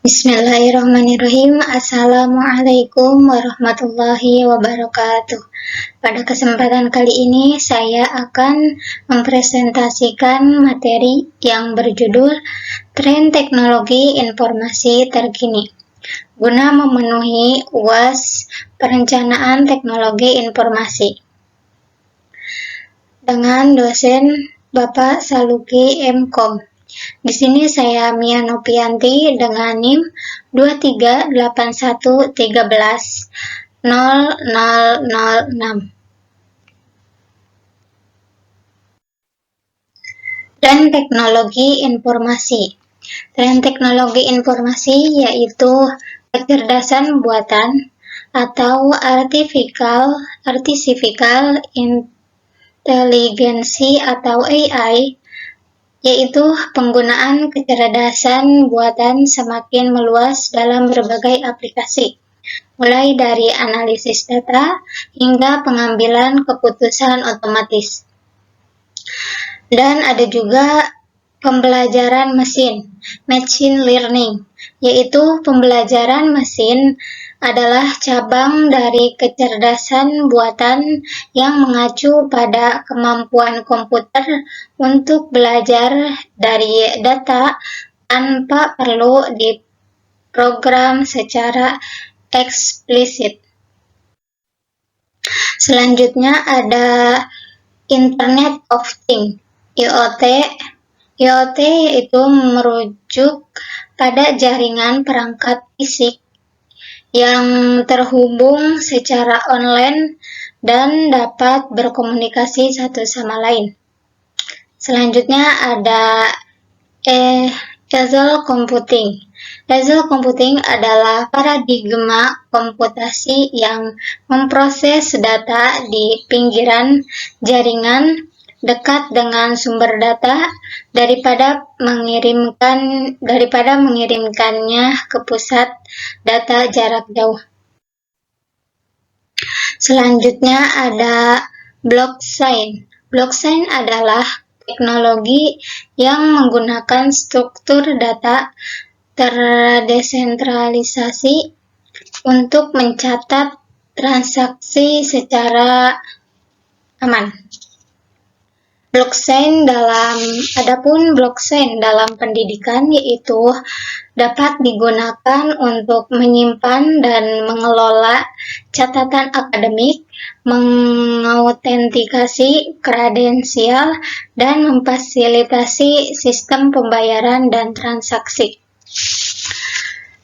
Bismillahirrahmanirrahim. Assalamualaikum warahmatullahi wabarakatuh. Pada kesempatan kali ini saya akan mempresentasikan materi yang berjudul Tren Teknologi Informasi Terkini guna memenuhi UAS Perencanaan Teknologi Informasi dengan dosen Bapak Saluki M.Com. Di sini saya Mia Nopianti dengan NIM 2381130006. Tren teknologi informasi. Tren teknologi informasi yaitu kecerdasan buatan atau artificial intelligence atau AI, yaitu penggunaan kecerdasan buatan semakin meluas dalam berbagai aplikasi, mulai dari analisis data hingga pengambilan keputusan otomatis. Dan ada juga pembelajaran mesin, machine learning, yaitu pembelajaran mesin adalah cabang dari kecerdasan buatan yang mengacu pada kemampuan komputer untuk belajar dari data tanpa perlu diprogram secara eksplisit. Selanjutnya ada Internet of Things, IoT. IoT yaitu merujuk pada jaringan perangkat fisik yang terhubung secara online dan dapat berkomunikasi satu sama lain. Selanjutnya ada Eagle Computing. Eagle Computing adalah paradigma komputasi yang memproses data di pinggiran jaringan dekat dengan sumber data daripada mengirimkannya ke pusat data jarak jauh. Selanjutnya ada blockchain. Blockchain adalah teknologi yang menggunakan struktur data terdesentralisasi untuk mencatat transaksi secara aman. Adapun blockchain dalam pendidikan yaitu dapat digunakan untuk menyimpan dan mengelola catatan akademik, mengautentikasi kredensial, dan memfasilitasi sistem pembayaran dan transaksi.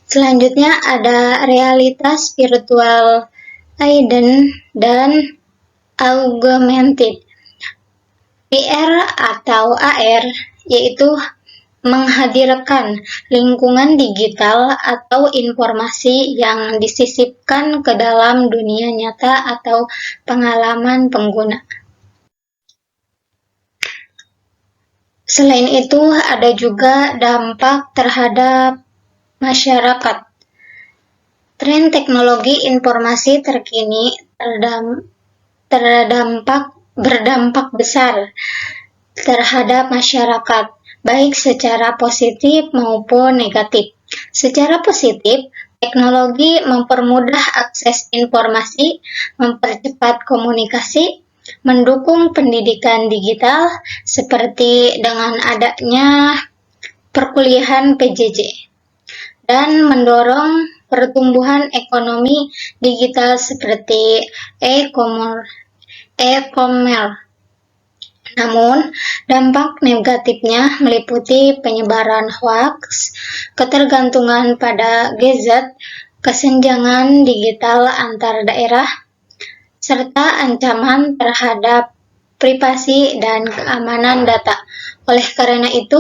Selanjutnya ada realitas virtual dan augmented. VR atau AR yaitu menghadirkan lingkungan digital atau informasi yang disisipkan ke dalam dunia nyata atau pengalaman pengguna. Selain itu, ada juga dampak terhadap masyarakat. Tren teknologi informasi terkini berdampak besar terhadap masyarakat, baik secara positif maupun negatif. Secara positif, teknologi mempermudah akses informasi, mempercepat komunikasi, mendukung pendidikan digital seperti dengan adanya perkuliahan PJJ, dan mendorong pertumbuhan ekonomi digital seperti e-commerce. Namun, dampak negatifnya meliputi penyebaran hoaks, ketergantungan pada gadget, kesenjangan digital antar daerah, serta ancaman terhadap privasi dan keamanan data. Oleh karena itu,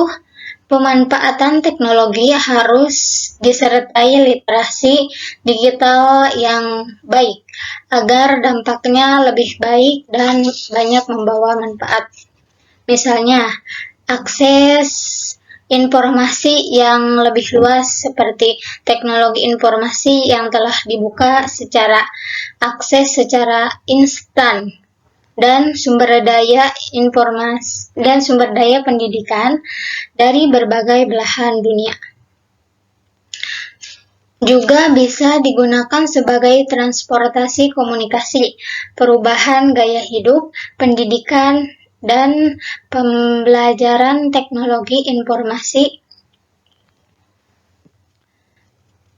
pemanfaatan teknologi harus disertai literasi digital yang baik agar dampaknya lebih baik dan banyak membawa manfaat. Misalnya, akses informasi yang lebih luas seperti teknologi informasi yang telah dibuka secara instan, dan sumber daya pendidikan dari berbagai belahan dunia. Juga bisa digunakan sebagai transportasi komunikasi, perubahan gaya hidup, pendidikan, dan pembelajaran teknologi informasi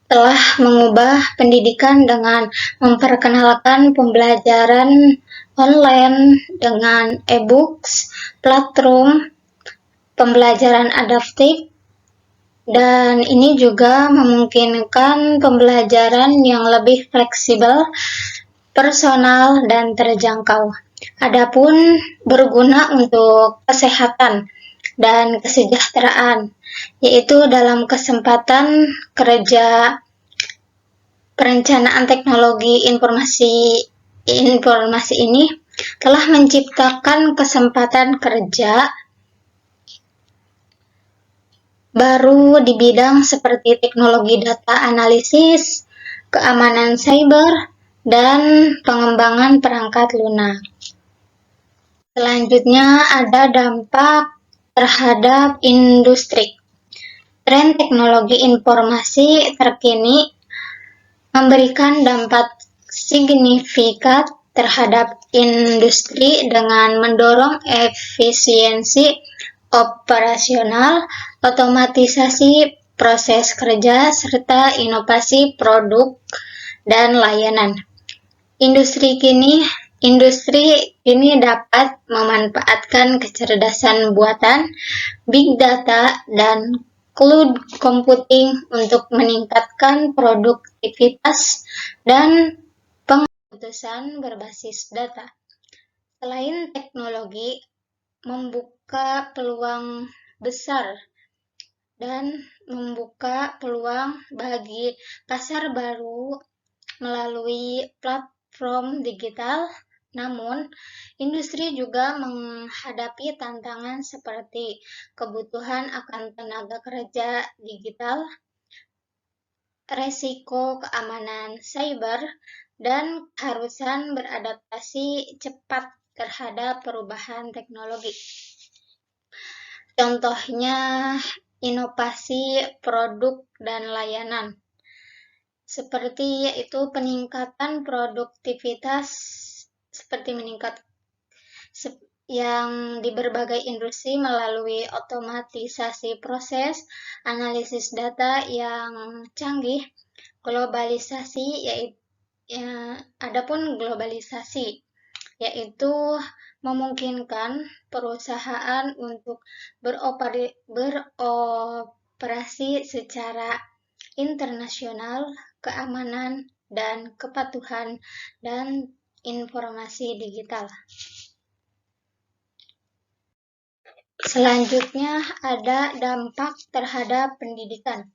telah mengubah pendidikan dengan memperkenalkan pembelajaran online dengan e-books, platform pembelajaran adaptif, dan ini juga memungkinkan pembelajaran yang lebih fleksibel, personal, dan terjangkau. Adapun berguna untuk kesehatan dan kesejahteraan, yaitu dalam kesempatan kerja perencanaan teknologi informasi ini telah menciptakan kesempatan kerja baru di bidang seperti teknologi data analisis, keamanan cyber, dan pengembangan perangkat lunak. Selanjutnya ada dampak terhadap industri. Tren teknologi informasi terkini memberikan dampak signifikan terhadap industri dengan mendorong efisiensi operasional, otomatisasi proses kerja, serta inovasi produk dan layanan. Industri kini dapat memanfaatkan kecerdasan buatan, big data, dan cloud computing untuk meningkatkan produktivitas dan keputusan berbasis data. Selain teknologi membuka peluang besar dan membuka peluang bagi pasar baru melalui platform digital, namun industri juga menghadapi tantangan seperti kebutuhan akan tenaga kerja digital, resiko keamanan cyber, dan keharusan beradaptasi cepat terhadap perubahan teknologi. Contohnya, inovasi produk dan layanan, seperti yaitu peningkatan produktivitas yang di berbagai industri melalui otomatisasi proses, analisis data yang canggih, globalisasi adapun globalisasi yaitu memungkinkan perusahaan untuk beroperasi secara internasional, keamanan, dan kepatuhan dan informasi digital. Selanjutnya ada dampak terhadap pendidikan.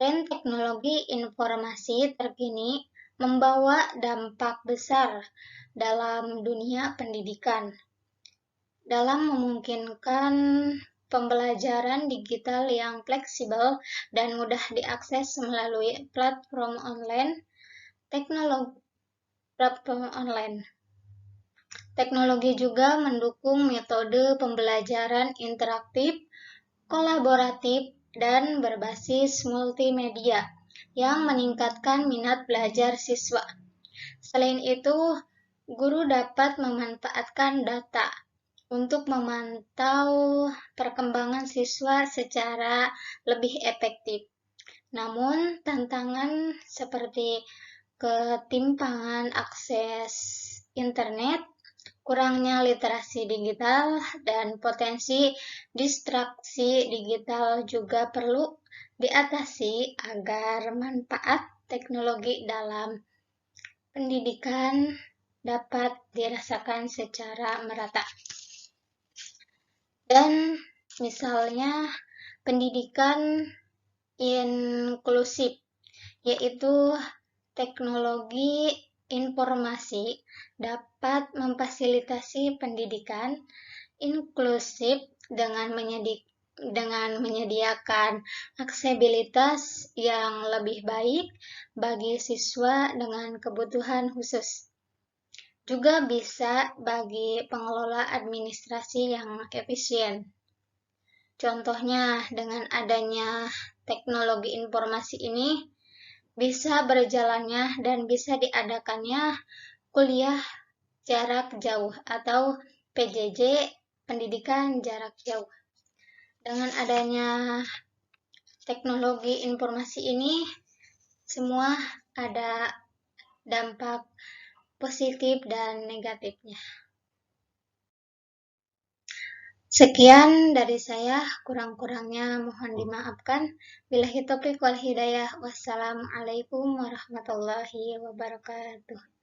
Tren teknologi informasi terkini membawa dampak besar dalam dunia pendidikan, dalam memungkinkan pembelajaran digital yang fleksibel dan mudah diakses melalui platform online. Teknologi juga mendukung metode pembelajaran interaktif, kolaboratif, dan berbasis multimedia yang meningkatkan minat belajar siswa. Selain itu, guru dapat memanfaatkan data untuk memantau perkembangan siswa secara lebih efektif. Namun, tantangan seperti ketimpangan akses internet, kurangnya literasi digital, dan potensi distraksi digital juga perlu diatasi agar manfaat teknologi dalam pendidikan dapat dirasakan secara merata. Dan misalnya pendidikan inklusif, yaitu teknologi informasi dapat memfasilitasi pendidikan inklusif dengan menyediakan aksesibilitas yang lebih baik bagi siswa dengan kebutuhan khusus. Juga bisa bagi pengelola administrasi yang efisien. Contohnya, dengan adanya teknologi informasi ini bisa berjalannya dan bisa diadakannya kuliah jarak jauh atau PJJ, pendidikan jarak jauh. Dengan adanya teknologi informasi ini, semua ada dampak positif dan negatifnya. Sekian dari saya, kurang-kurangnya mohon dimaafkan. Billahi taufiq wal hidayah. Wassalamualaikum warahmatullahi wabarakatuh.